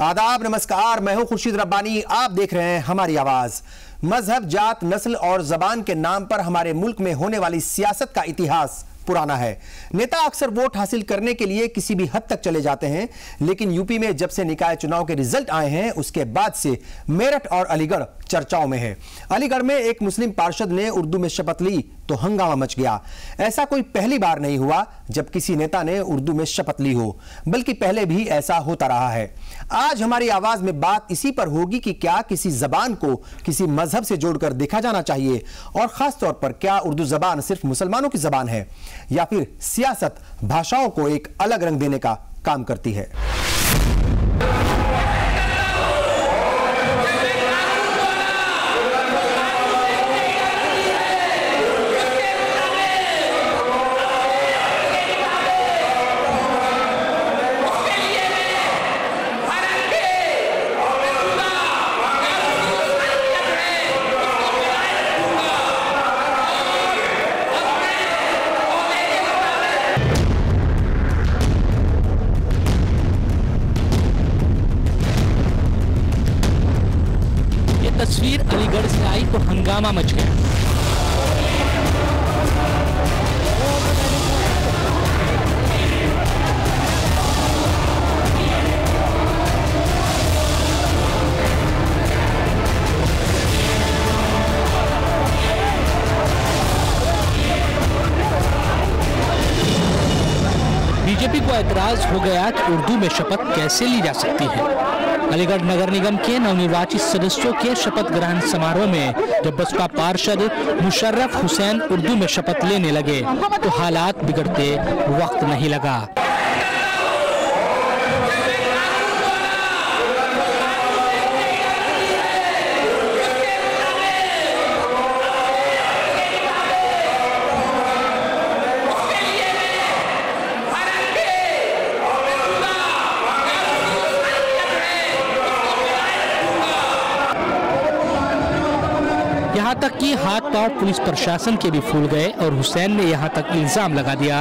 आदाब, नमस्कार। मैं हूं खुर्शीद रब्बानी। आप देख रहे हैं हमारी आवाज। मजहब, जात, नस्ल और जबान के नाम पर हमारे मुल्क में होने वाली सियासत का इतिहास पुराना है। नेता अक्सर वोट हासिल करने के लिए किसी भी हद तक चले जाते हैं, लेकिन यूपी में जब से निकाय चुनाव के रिजल्ट आए हैं उसके बाद से मेरठ और अलीगढ़ चर्चाओं में है। अलीगढ़ में एक मुस्लिम पार्षद ने उर्दू में शपथ ली तो हंगामा मच गया। ऐसा कोई पहली बार नहीं हुआ जब किसी नेता ने उर्दू में शपथ ली हो, बल्कि पहले भी ऐसा होता रहा है। आज हमारी आवाज में बात इसी पर होगी कि क्या किसी जबान को किसी मजहब से जोड़कर देखा जाना चाहिए, और खास तौर पर क्या उर्दू जबान सिर्फ मुसलमानों की जबान है या फिर सियासत भाषाओं को एक अलग रंग देने का काम करती है। तस्वीर अलीगढ़ से आई तो हंगामा मच गया। बीजेपी को एतराज हो गया कि उर्दू में शपथ कैसे ली जा सकती है। अलीगढ़ नगर निगम के नवनिर्वाचित सदस्यों के शपथ ग्रहण समारोह में जब बसपा पार्षद मुशर्रफ हुसैन उर्दू में शपथ लेने लगे तो हालात बिगड़ते वक्त नहीं लगा। यहाँ तक कि हाथ पांव पुलिस प्रशासन के भी फूल गए और हुसैन ने यहाँ तक इल्जाम लगा दिया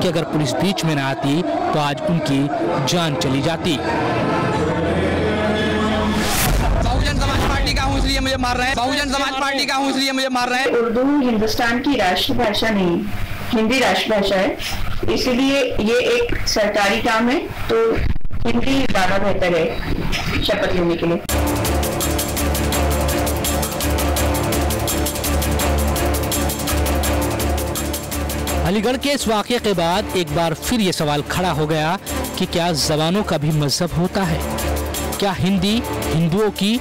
कि अगर पुलिस बीच में न आती तो आज उनकी जान चली जाती। बहुजन समाज पार्टी का हूँ इसलिए मुझे मार रहे हैं। बहुजन समाज पार्टी का हूँ इसलिए मुझे मार रहे हैं। उर्दू हिंदुस्तान की राष्ट्रभाषा नहीं, हिंदी राष्ट्रभाषा है, इसलिए ये एक सरकारी काम है तो हिंदी ज्यादा बेहतर है शपथ लेने के लिए। अलीगढ़ के इस वाक़े के बाद एक बार फिर ये सवाल खड़ा हो गया कि क्या जबानों का भी मजहब होता है? क्या हिंदी हिंदुओं की,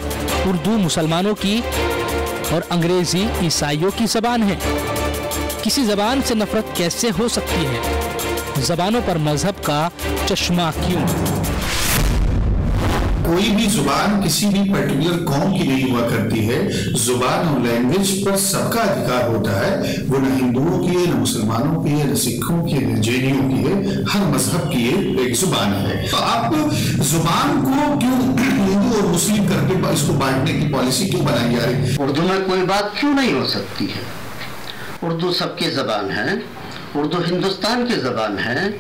उर्दू मुसलमानों की और अंग्रेजी ईसाइयों की जबान है? किसी जबान से नफरत कैसे हो सकती है? जबानों पर मजहब का चश्मा क्यों? कोई भी जुबान किसी भी पर्टिकुलर कौम की नहीं हुआ करती है। जुबान और लैंग्वेज पर सबका अधिकार होता है। वो न हिंदुओं की है, न मुसलमानों की है, न सिखों की है, न जैनियों की है। हर मजहब की एक जुबान है। तो आप जुबान को क्यों हिंदू और मुस्लिम करके इसको बांटने की पॉलिसी क्यों बनाई जा रही? उर्दू में कोई बात क्यों नहीं हो सकती है? उर्दू सबकी जबान है, उर्दू हिंदुस्तान की जबान है,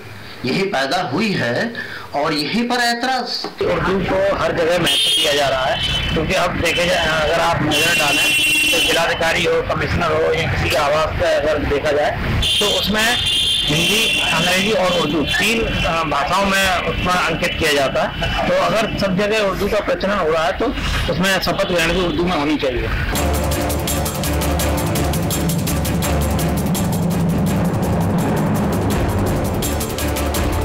यही पैदा हुई है और यहीं पर ऐतराज। उर्दू को हर जगह महत्व दिया जा रहा है, क्योंकि अब देखे जाए अगर आप नजर डालें तो जिलाधिकारी हो, कमिश्नर हो या किसी के आवास पे अगर देखा जाए तो उसमें हिंदी, अंग्रेजी और उर्दू 3 भाषाओं में उसमें अंकित किया जाता है। तो अगर सब जगह उर्दू का प्रचलन हो रहा है तो उसमें शपथ ग्रहण भी उर्दू में होनी चाहिए।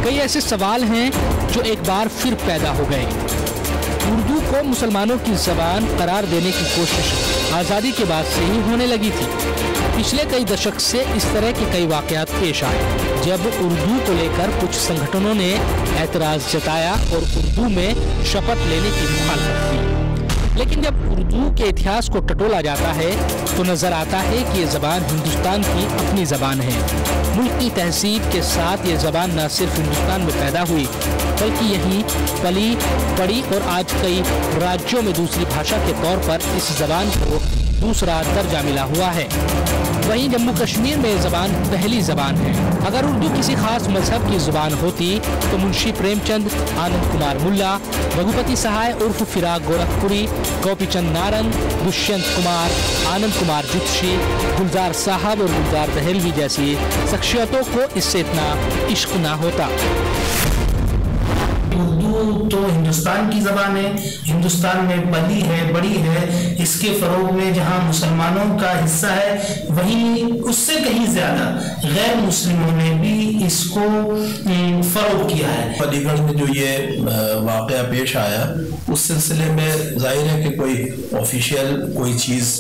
कई ऐसे सवाल हैं जो एक बार फिर पैदा हो गए। उर्दू को मुसलमानों की जबान करार देने की कोशिश आज़ादी के बाद से ही होने लगी थी। पिछले कई दशक से इस तरह के कई वाकयात पेश आए जब उर्दू को लेकर कुछ संगठनों ने ऐतराज जताया और उर्दू में शपथ लेने की मुखालफत की। लेकिन जब उर्दू के इतिहास को टटोला जाता है तो नजर आता है कि ये जबान हिंदुस्तान की अपनी जबान है। मुल्क की तहजीब के साथ ये जबान न सिर्फ हिंदुस्तान में पैदा हुई बल्कि यहीं पली पड़ी और आज कई राज्यों में दूसरी भाषा के तौर पर इस जबान को दूसरा दर्जा मिला हुआ है। वहीं जम्मू कश्मीर में ज़बान पहली ज़बान है। अगर उर्दू किसी खास मजहब की ज़ुबान होती तो मुंशी प्रेमचंद, आनंद कुमार मुल्ला, रघुपति सहाय उर्फ फिराक गोरखपुरी, गोपीचंद नारंग, दुष्यंत कुमार, आनंद कुमार जुत्शी, गुलजार साहब और गुलजार दहलवी जैसी शख्सियतों को इससे इतना इश्क ना होता। उर्दू तो हिंदुस्तान की ज़बान है, हिंदुस्तान में पली है, बड़ी है। इसके फ़रोग में जहाँ मुसलमानों का हिस्सा है, वहीं उससे कहीं ज़्यादा गैर मुस्लिमों ने भी इसको फ़रोग किया है। अलीगढ़ में जो ये वाक़या पेश आया, उस सिलसिले में जाहिर है कि कोई ऑफिशियल कोई चीज़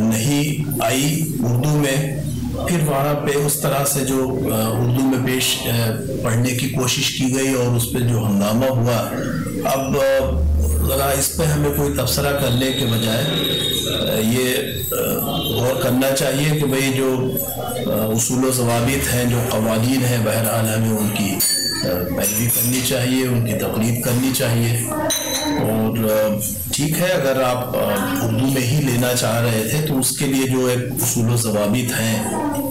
नहीं आई उर्दू में। फिर वहाँ पे उस तरह से जो उर्दू में पेश पढ़ने की कोशिश की गई और उस पर जो हंगामा हुआ, अब ज़रा इस पे हमें कोई तबसरा करने के बजाय ये गौर करना चाहिए कि भाई जो उसूल व ज़वाबित हैं, जो क़वानीन हैं, बहरहाल हमें उनकी पैरवी करनी चाहिए, उनकी तक़लीद करनी चाहिए। और ठीक है, अगर आप उर्दू में ही लेना चाह रहे थे तो उसके लिए जो एक उसूल व ज़वाबित हैं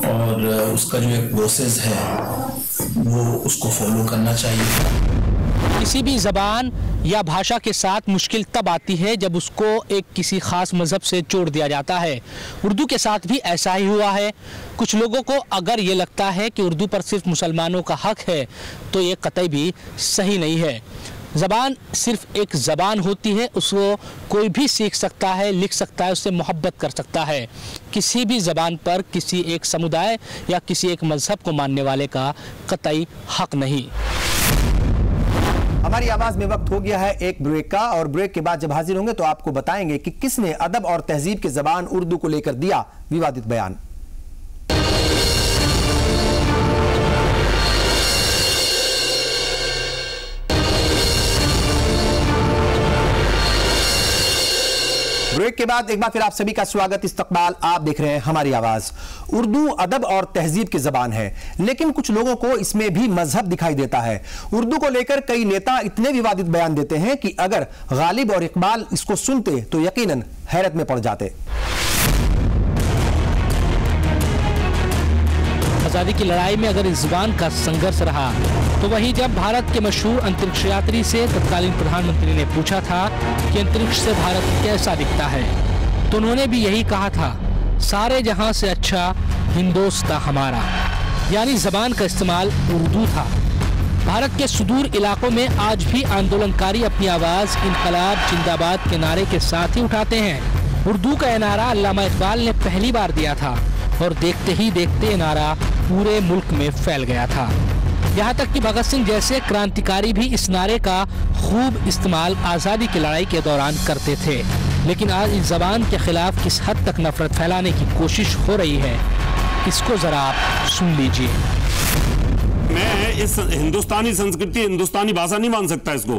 और उसका जो एक प्रोसेस है वो उसको फॉलो करना चाहिए। किसी भी ज़बान या भाषा के साथ मुश्किल तब आती है जब उसको एक किसी ख़ास मज़हब से जोड़ दिया जाता है। उर्दू के साथ भी ऐसा ही हुआ है। कुछ लोगों को अगर ये लगता है कि उर्दू पर सिर्फ मुसलमानों का हक है तो ये कतई भी सही नहीं है। ज़बान सिर्फ एक ज़बान होती है, उसको कोई भी सीख सकता है, लिख सकता है, उससे मोहब्बत कर सकता है। किसी भी ज़बान पर किसी एक समुदाय या किसी एक मज़हब को मानने वाले का कतई हक नहीं। हमारी आवाज में वक्त हो गया है एक ब्रेक का, और ब्रेक के बाद जब हाजिर होंगे तो आपको बताएंगे कि किसने अदब और तहजीब की ज़बान उर्दू को लेकर दिया विवादित बयान। ब्रेक के बाद एक बार फिर आप सभी का स्वागत, इस्तकबाल। आप देख रहे हैं हमारी आवाज। उर्दू अदब और तहजीब की जबान है, लेकिन कुछ लोगों को इसमें भी मजहब दिखाई देता है। उर्दू को लेकर कई नेता इतने विवादित बयान देते हैं कि अगर गालिब और इकबाल इसको सुनते तो यकीनन हैरत में पड़ जाते। आज़ादी की लड़ाई में अगर इस ज़बान का संघर्ष रहा तो वहीं जब भारत के मशहूर अंतरिक्ष यात्री से तत्कालीन प्रधानमंत्री ने पूछा था कि अंतरिक्ष से भारत कैसा दिखता है, तो उन्होंने भी यही कहा था, सारे जहां से अच्छा हिंदोस्ता हमारा। यानी ज़बान का इस्तेमाल उर्दू था। भारत के सुदूर इलाकों में आज भी आंदोलनकारी अपनी आवाज़ इनकलाब जिंदाबाद के नारे के साथ ही उठाते हैं। उर्दू का यह नारा अल्लामा इकबाल ने पहली बार दिया था और देखते ही देखते ये नारा पूरे मुल्क में फैल गया था। यहाँ तक कि भगत सिंह जैसे क्रांतिकारी भी इस नारे का खूब इस्तेमाल आज़ादी की लड़ाई के दौरान करते थे। लेकिन आज इस ज़बान के खिलाफ किस हद तक नफरत फैलाने की कोशिश हो रही है, इसको ज़रा आप सुन लीजिए। मैं इस हिंदुस्तानी संस्कृति, हिंदुस्तानी भाषा नहीं मान सकता इसको।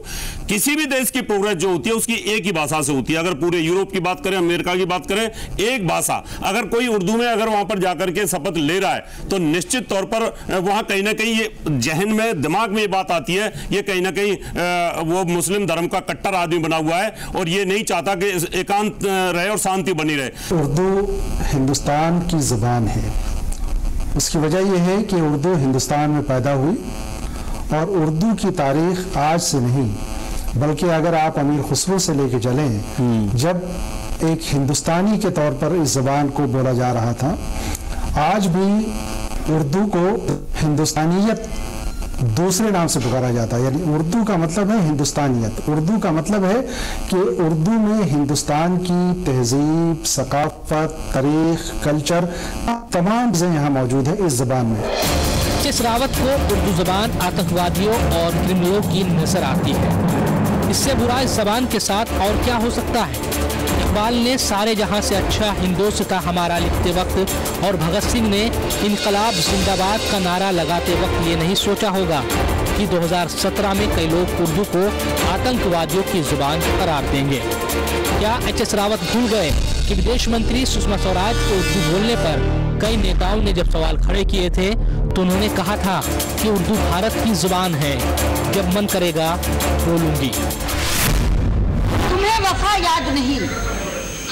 किसी भी देश की प्रोग्रेस जो होती है उसकी एक ही भाषा से होती है। अगर पूरे यूरोप की बात करें, अमेरिका की बात करें, एक भाषा। अगर कोई उर्दू में अगर वहां पर जाकर के शपथ ले रहा है तो निश्चित तौर पर वहां कहीं ना कहीं ये जहन में, दिमाग में ये बात आती है, ये कहीं ना कहीं वो मुस्लिम धर्म का कट्टर आदमी बना हुआ है और ये नहीं चाहता कि एकांत रहे और शांति बनी रहे। उर्दू हिंदुस्तान की ज़बान है। उसकी वजह यह है कि उर्दू हिंदुस्तान में पैदा हुई और उर्दू की तारीख आज से नहीं, बल्कि अगर आप अमीर खुसरो से लेके चलें, जब एक हिंदुस्तानी के तौर पर इस ज़बान को बोला जा रहा था, आज भी उर्दू को हिंदुस्तानियत दूसरे नाम से पुकारा जाता है। यानी उर्दू का मतलब है हिंदुस्तानियत। उर्दू का मतलब है कि उर्दू में हिंदुस्तान की तहजीब, सकाफत, तारीख, कल्चर, तमाम चीज़ें यहाँ मौजूद है इस ज़बान में। जिस रावत को उर्दू ज़बान आतंकवादियों और क्रिमिनलों की नजर आती है, इससे बुरा इस ज़बान के साथ और क्या हो सकता है। इकबाल ने सारे जहां से अच्छा हिंदोस्ता हमारा लिखते वक्त और भगत सिंह ने इनकलाब जिंदाबाद का नारा लगाते वक्त ये नहीं सोचा होगा कि 2017 में कई लोग उर्दू को आतंकवादियों की जुबान करार देंगे। क्या एच.एस. रावत भूल गए कि विदेश मंत्री सुषमा स्वराज को उर्दू बोलने पर कई नेताओं ने जब सवाल खड़े किए थे तो उन्होंने कहा था कि उर्दू भारत की जुबान है, जब मन करेगा बोलूंगी। तुम्हें वफा याद नहीं,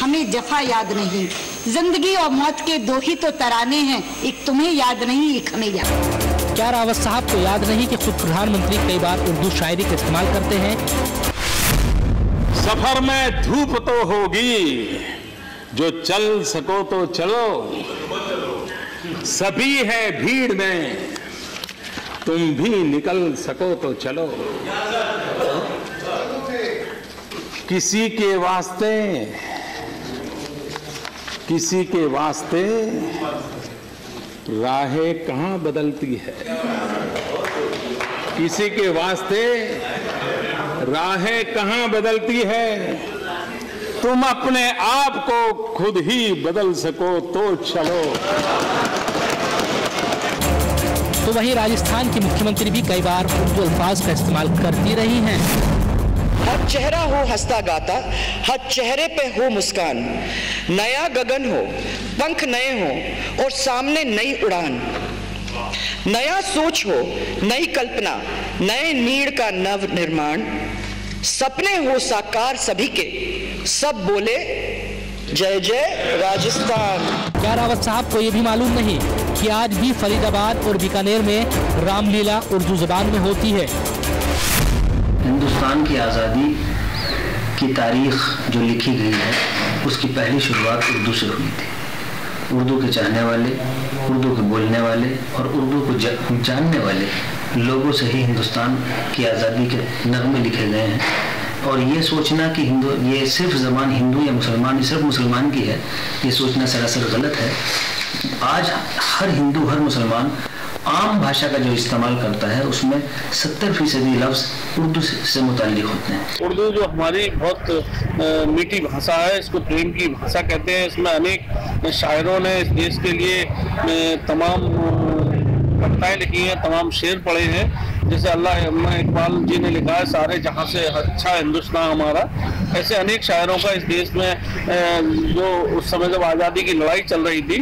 हमें जफा याद नहीं। जिंदगी और मौत के दो ही तो तराने हैं, एक तुम्हें याद नहीं, एक हमें याद। क्या रावत साहब को याद नहीं कि खुद प्रधानमंत्री कई बार उर्दू शायरी का इस्तेमाल करते हैं? सफर में धूप तो होगी, जो चल सको तो चलो, सभी है भीड़ में, तुम भी निकल सको तो चलो। किसी के वास्ते राहें कहाँ बदलती है, किसी के वास्ते राहें कहाँ बदलती है, तुम अपने आप को खुद ही बदल सको तो चलो। तो वहीं राजस्थान की मुख्यमंत्री भी कई बार उर्दू अल्फाज का इस्तेमाल करती रही हैं। हर चेहरा हो हंसता गाता, हर चेहरे पे हो मुस्कान, नया गगन हो, पंख नए हो और सामने नई उड़ान, नया सोच हो, नई कल्पना, नए नीड़ का नव निर्माण, सपने हो साकार सभी के, सब बोले जय जय राजस्थान। क्या रावत साहब को ये भी मालूम नहीं कि आज भी फरीदाबाद और बीकानेर में रामलीला उर्दू ज़बान में होती है? हिंदुस्तान की आज़ादी की तारीख जो लिखी गई है, उसकी पहली शुरुआत उर्दू से हुई थी। उर्दू के चाहने वाले, उर्दू के बोलने वाले और उर्दू को जानने वाले लोगों से ही हिंदुस्तान की आज़ादी के नगमे लिखे गए हैं। और ये सोचना कि ये सिर्फ ज़बान हिंदू या मुसलमान, सिर्फ मुसलमान की है, ये सोचना सरासर गलत है। आज हर हिंदू, हर मुसलमान आम भाषा का जो इस्तेमाल करता है, उसमें 70% लफ्ज़ उर्दू से मुताल्लिक होते हैं। उर्दू जो हमारी बहुत मीठी भाषा है, इसको प्रेम की भाषा कहते हैं। इसमें अनेक शायरों ने इस देश के लिए तमाम कविताएं लिखी हैं, तमाम शेर पढ़े हैं। जैसे अल्लामा इकबाल जी ने लिखा है, सारे जहाँ से अच्छा हिंदुस्तान हमारा। ऐसे अनेक शायरों का इस देश में, जो उस समय जब आज़ादी की लड़ाई चल रही थी,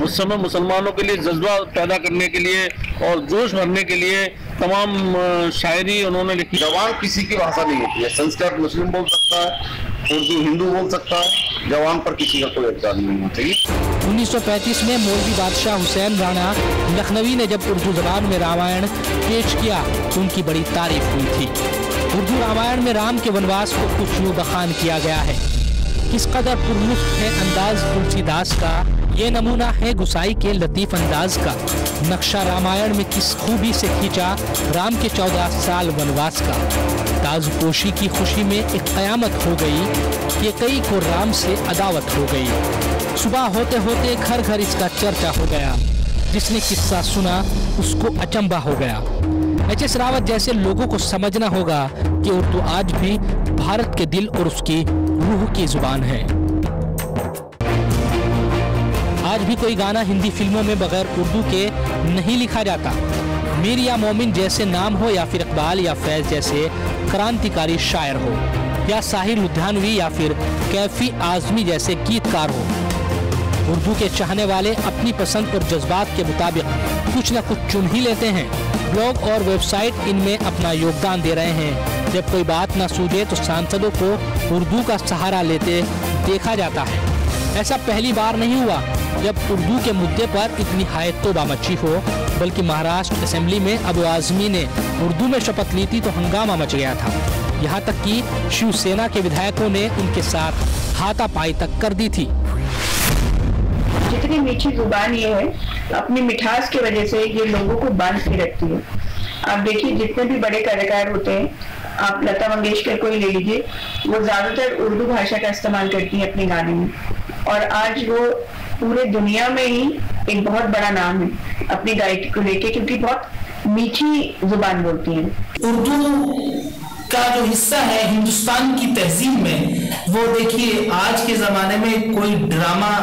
उस समय मुसलमानों के लिए जज्बा पैदा करने के लिए और जोश भरने के लिए तमाम शायरी उन्होंने लिखी। जवान किसी की भाषा नहीं होती है। संस्कृत मुस्लिम बोल सकता है, उर्दू हिंदू बोल सकता है, जवान पर किसी का कोई अधिकार नहीं होना चाहिए। 1935 में मौलवी बादशाह हुसैन राणा लखनवी ने जब उर्दू ज़बान में रामायण पेश किया तो उनकी बड़ी तारीफ हुई थी। उर्दू रामायण में राम के वनवास को कुछ यूं बखान किया गया है। किस कदर पुरलुत्फ है अंदाज तुलसीदास का, ये नमूना है गुसाई के लतीफ अंदाज का। नक्शा रामायण में किस खूबी से खींचा राम के 14 साल वनवास का। ताजपोशी की खुशी में एक कयामत हो गई, ये कई को राम से अदावत हो गई। सुबह होते होते घर घर इसका चर्चा हो गया, जिसने किस्सा सुना उसको अचंभा हो गया। एच.एस. रावत जैसे लोगों को समझना होगा कि उर्दू आज भी भारत के दिल और उसकी रूह की जुबान है। आज भी कोई गाना हिंदी फिल्मों में बगैर उर्दू के नहीं लिखा जाता। मीर या मोमिन जैसे नाम हो, या फिर इकबाल या फैज जैसे क्रांतिकारी शायर हो, या साहिर लुधियानवी या फिर कैफी आजमी जैसे गीतकार हो। उर्दू के चाहने वाले अपनी पसंद और जज्बात के मुताबिक कुछ न कुछ चुन ही लेते हैं। ब्लॉग और वेबसाइट इनमें अपना योगदान दे रहे हैं। जब कोई बात न सूझे तो सांसदों को उर्दू का सहारा लेते देखा जाता है। ऐसा पहली बार नहीं हुआ जब उर्दू के मुद्दे पर इतनी हाय तौबा मची हो, बल्कि महाराष्ट्र असेंबली में अबू आजमी ने उर्दू में शपथ ली थी तो हंगामा मच गया था। यहाँ तक कि शिवसेना के विधायकों ने उनके साथ हाथापाई तक कर दी थी। जितनी मीठी जुबान ये है, अपनी मिठास की वजह से ये लोगों को बांध के रखती है। आप देखिए, जितने भी बड़े कलाकार होते हैं, आप लता मंगेशकर को ही ले लीजिए, वो ज्यादातर उर्दू भाषा का इस्तेमाल करती है अपने गाने में, और आज वो पूरे दुनिया में ही एक बहुत बड़ा नाम है अपनी गायकी को लेके, क्योंकि बहुत मीठी जुबान बोलती है। उर्दू का जो हिस्सा है हिंदुस्तान की तहजीब में, वो देखिए आज के जमाने में कोई ड्रामा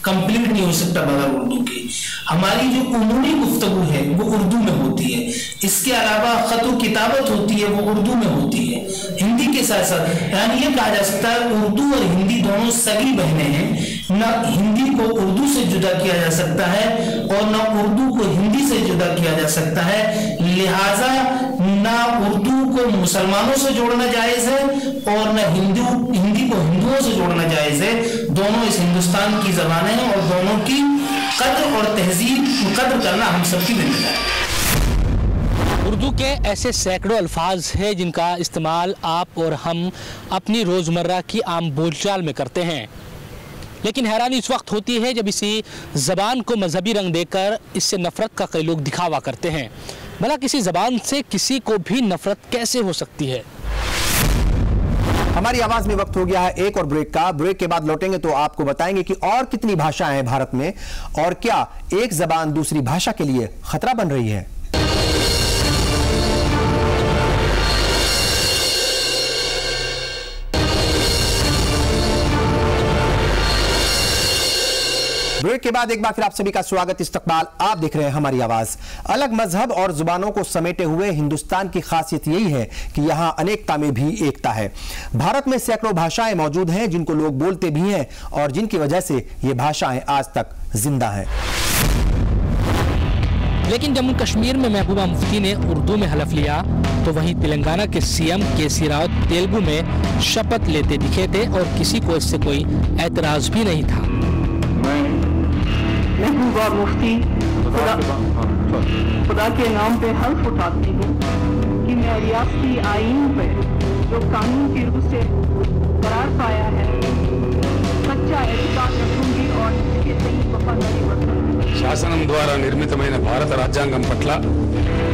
कंप्लीट नहीं हो सकता बगैर उर्दू के। हमारी जो उमूमी गुफ्तगू है वो उर्दू में होती है। इसके अलावा खत व किताबत होती है, वो उर्दू में होती है। हिंदी के साथ साथ यानी ये कहा जा सकता है उर्दू और हिंदी दोनों सगी बहनें हैं। न हिंदी को उर्दू से जुदा किया जा सकता है और न उर्दू को हिंदी से जुदा किया जा सकता है। लिहाजा ना उर्दू को मुसलमानों से जोड़ना जायज है और न हिंदी को हिंदुओं से जोड़ना जायज है। दोनों इस हिंदुस्तान की ज़बानें हैं और दोनों की कद्र और तहजीब कद्र करना हम सबकी जिम्मेदारी है। उर्दू के ऐसे सैकड़ों अल्फाज हैं जिनका इस्तेमाल आप और हम अपनी रोज़मर्रा की आम बोलचाल में करते हैं, लेकिन हैरानी इस वक्त होती है जब इसी ज़बान को मजहबी रंग देकर इससे नफ़रत का कई लोग दिखावा करते हैं। भला किसी ज़बान से किसी को भी नफ़रत कैसे हो सकती है? हमारी आवाज में वक्त हो गया है एक और ब्रेक का। ब्रेक के बाद लौटेंगे तो आपको बताएंगे कि और कितनी भाषाएं हैं भारत में और क्या एक ज़बान दूसरी भाषा के लिए खतरा बन रही है। ब्रेक के बाद एक बार फिर आप सभी का स्वागत। इस्तकबाल, आप देख रहे हैं हमारी आवाज। अलग मजहब और जुबानों को समेटे हुए हिंदुस्तान की खासियत यही है कि यहाँ अनेकता में भी एकता है। भारत में सैकड़ों भाषाएं मौजूद हैं जिनको लोग बोलते भी हैं और जिनकी वजह से ये भाषाएं आज तक जिंदा हैं। लेकिन जम्मू कश्मीर में महबूबा मुफ्ती ने उर्दू में हलफ लिया तो वहीं तेलंगाना के सीएम केसी राव तेलुगु में शपथ लेते दिखे थे और किसी को इससे कोई ऐतराज भी नहीं था। महबूबा मुफ्ती खुदा के नाम पे हल्फ उठाती हूँ कि मैं रियासती आईन पे जो कानून की रूह से करार पाया है सच्चा एहतिकाद रखूंगी और इसके सही वफादारी बरतूंगी। శాసనం ద్వారా నిర్మితమైన భారత రాజ్యాంగం పట్ల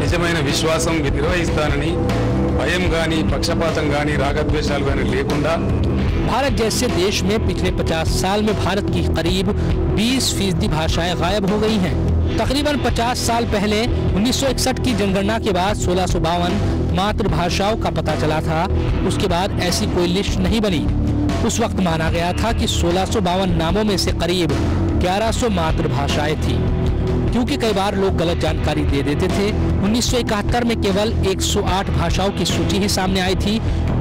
నిజమైన విశ్వాసం నిర్వహిస్తానని భయం గాని పక్షపాతం గాని రాగద్వేషాలు గాని లేకుండా। भारत जैसे देश में पिछले 50 साल में भारत की करीब 20% भाषाएं गायब हो गई हैं। तकरीबन 50 साल पहले 1961 की जनगणना के बाद 1652 मातृभाषाओं का पता चला था। उसके बाद ऐसी कोई लिस्ट नहीं बनी। उस वक्त माना गया था कि 1652 नामों में से करीब 1100 मातृभाषाएं थी, क्योंकि कई बार लोग गलत जानकारी दे देते थे। 1971 में केवल 108 भाषाओं की सूची ही सामने आई थी,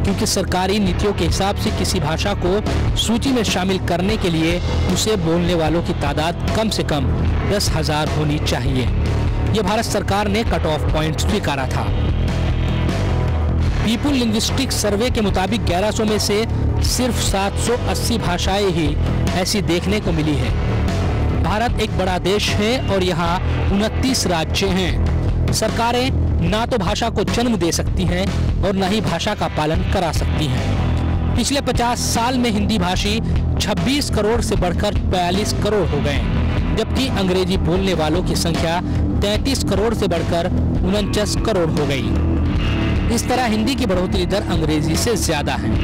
क्योंकि सरकारी नीतियों के हिसाब से किसी भाषा को सूची में शामिल करने के लिए उसे बोलने वालों की तादाद कम से कम 10,000 होनी चाहिए। ये भारत सरकार ने कट ऑफ पॉइंट स्वीकारा था। पीपुल लिंग्विस्टिक सर्वे के मुताबिक 1100 में से सिर्फ 780 भाषाएं ही ऐसी देखने को मिली है। भारत एक बड़ा देश है और यहाँ 29 राज्य हैं। सरकारें ना तो भाषा को जन्म दे सकती हैं और न ही भाषा का पालन करा सकती हैं। पिछले 50 साल में हिंदी भाषी 26 करोड़ से बढ़कर 42 करोड़ हो गए, जबकि अंग्रेजी बोलने वालों की संख्या 33 करोड़ से बढ़कर 49 करोड़ हो गई। इस तरह हिंदी की बढ़ोतरी दर अंग्रेजी से ज्यादा है,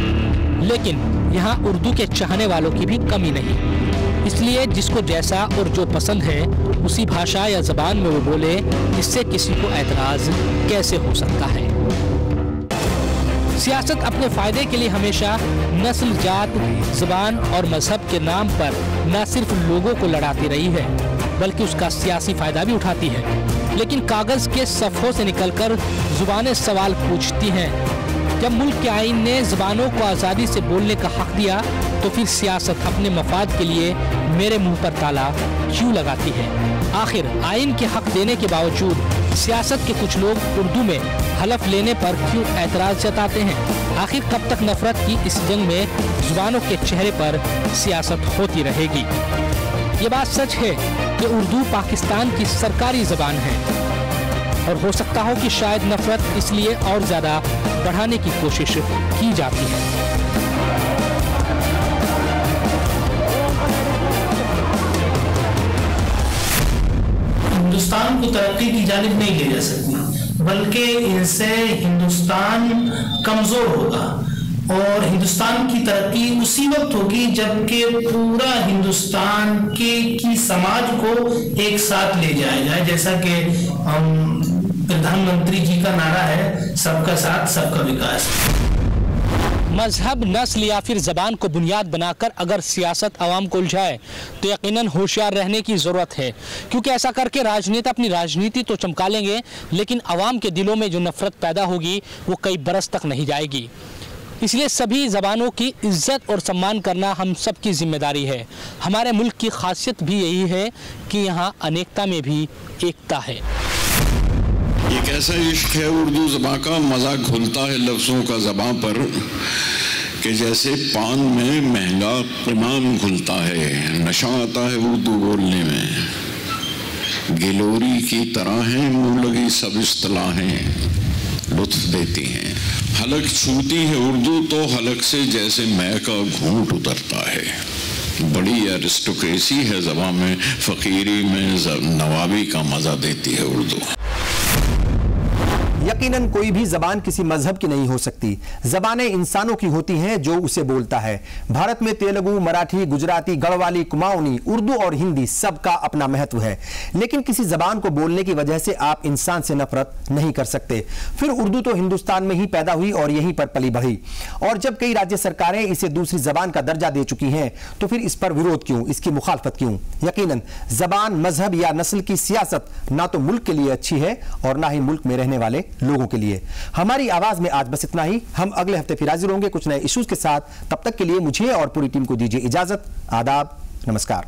लेकिन यहाँ उर्दू के चाहने वालों की भी कमी नहीं। इसलिए जिसको जैसा और जो पसंद है उसी भाषा या जबान में वो बोले, इससे किसी को ऐतराज कैसे हो सकता है। सियासत अपने फायदे के लिए हमेशा नस्ल, जात, जबान और मजहब के नाम पर न सिर्फ लोगों को लड़ाती रही है, बल्कि उसका सियासी फायदा भी उठाती है। लेकिन कागज के सफ़ों से निकलकर जुबानें सवाल पूछती हैं। जब मुल्क के आईन ने ज़बानों को आज़ादी से बोलने का हक दिया, तो फिर सियासत अपने मफाद के लिए मेरे मुंह पर ताला क्यों लगाती है? आखिर आईन के हक देने के बावजूद सियासत के कुछ लोग उर्दू में हलफ लेने पर क्यों ऐतराज़ जताते हैं? आखिर कब तक नफरत की इस जंग में ज़ुबानों के चेहरे पर सियासत होती रहेगी? ये बात सच है कि उर्दू पाकिस्तान की सरकारी ज़बान है और हो सकता हो कि शायद नफरत इसलिए और ज़्यादा बढ़ाने की कोशिश की जाती है। हिंदुस्तान को तरक्की की जानिब नहीं ले जा सकती, बल्कि इनसे हिंदुस्तान कमजोर होगा और हिंदुस्तान की तरक्की उसी वक्त होगी जबकि पूरा हिंदुस्तान की समाज को एक साथ ले जाया जाए। जैसा कि प्रधानमंत्री जी का नारा है, सबका साथ सबका विकास। मजहब, नस्ल या फिर ज़बान को बुनियाद बनाकर अगर सियासत आवाम को उलझाए तो यकीनन होशियार रहने की ज़रूरत है, क्योंकि ऐसा करके राजनेता अपनी राजनीति तो चमका लेंगे, लेकिन आवाम के दिलों में जो नफरत पैदा होगी वो कई बरस तक नहीं जाएगी। इसलिए सभी ज़बानों की इज्जत और सम्मान करना हम सब की जिम्मेदारी है। हमारे मुल्क की खासियत भी यही है कि यहाँ अनेकता में भी एकता है। एक ऐसा इश्क है उर्दू ज़बां का, मज़ा घुलता है लफ्ज़ों का ज़बां पर कि जैसे पान में महंगा इमाम घुलता है। नशा आता है उर्दू बोलने में, गिलोरी की तरह हैं मुँह लगी सब इस्तिलाहें लुत्फ देती हैं। हलक छूती है उर्दू तो हलक से जैसे मैं का घूंट उतरता है। बड़ी एरिस्टोक्रेसी है ज़बां में, फ़कीरी में नवाबी का मज़ा देती है उर्दू। यकीनन कोई भी जबान किसी मजहब की नहीं हो सकती। जबानें इंसानों की होती हैं जो उसे बोलता है। भारत में तेलुगु, मराठी, गुजराती, गढ़वाली, कुमाऊनी, उर्दू और हिंदी सबका अपना महत्व है, लेकिन किसी जबान को बोलने की वजह से आप इंसान से नफरत नहीं कर सकते। फिर उर्दू तो हिंदुस्तान में ही पैदा हुई और यहीं पर पली बढ़ी, और जब कई राज्य सरकारें इसे दूसरी जबान का दर्जा दे चुकी हैं तो फिर इस पर विरोध क्यों, इसकी मुखालफत क्यों? यकीनन जबान, मजहब या नस्ल की सियासत ना तो मुल्क के लिए अच्छी है और ना ही मुल्क में रहने वाले लोगों के लिए। हमारी आवाज में आज बस इतना ही। हम अगले हफ्ते फिर हाजिर होंगे कुछ नए इश्यूज के साथ। तब तक के लिए मुझे और पूरी टीम को दीजिए इजाजत। आदाब, नमस्कार।